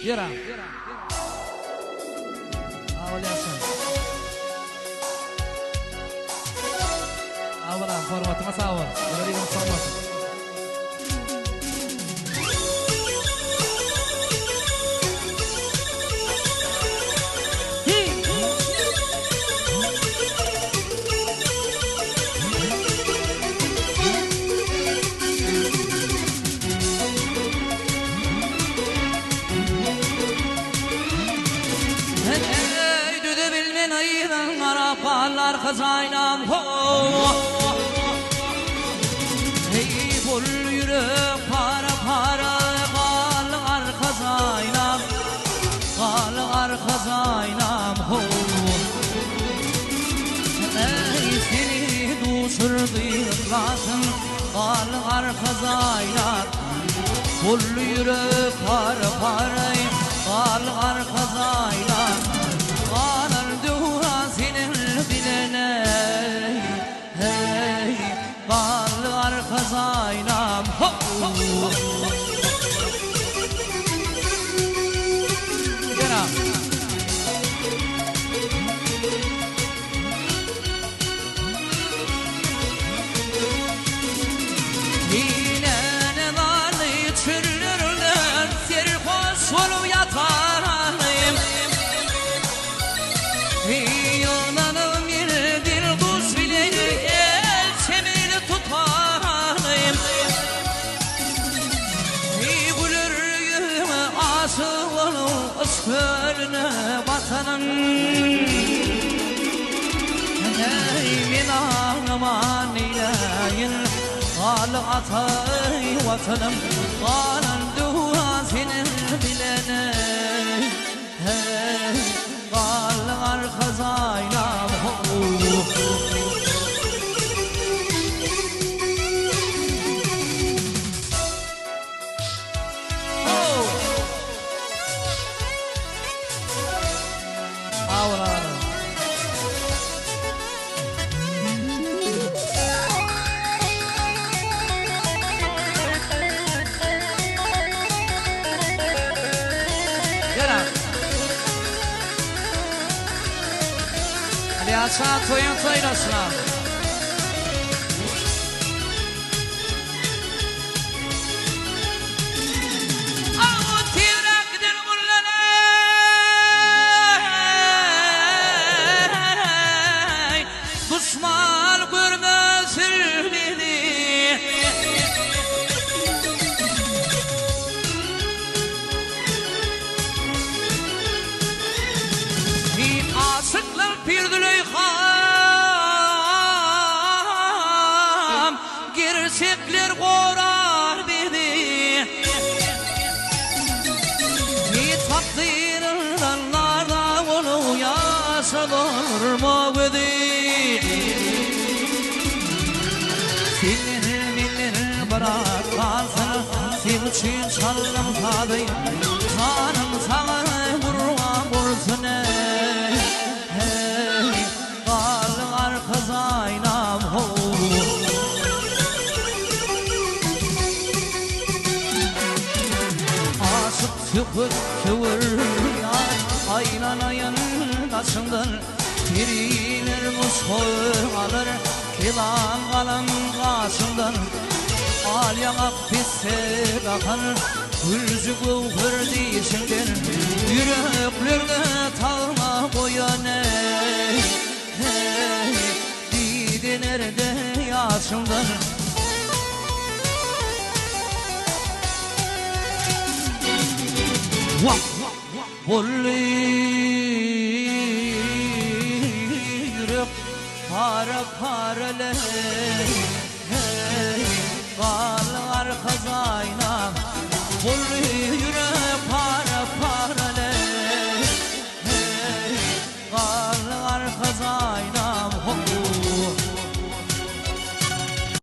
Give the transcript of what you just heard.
يرى أول ياسين أولا فورمات مساور يريد مصمت Parlar kazaylam ho hey bul yürek para para qallar kazaylam ho ey seni duşurdu iklasın qallar kazaylam bul yürek para para qallar kazaylam qallar dua senin hey bağlar kazaynam ho Gera yine ne varlı çürürler serhoş olup yatarım yılanım bir kuş bile elçemini tutarım gülürüm aşık olup ıskörüne vatanım min ağlaman ilahin qalı atay vatanım qalan dua senin bilene qallar kazaynam ho Aşağı toyun toylasına düşman görmezir beni aşıklar pirdüley gerçekler korar dedi takdirlerden onu yaşanır mı dedi Sinir bırakmazsın sen için çaldım tabi canım sana kurban bulsun hey qallar kazaynam ho Çıkıp kıvır yar aynanayan taşından biriler mushoy alır kilan kalan kaşından al yanak pisse bakar Gülcü gülhür dişinden yüreklerde tağma koyan hey didi nerede yaşımdan Bulli yürek para paralel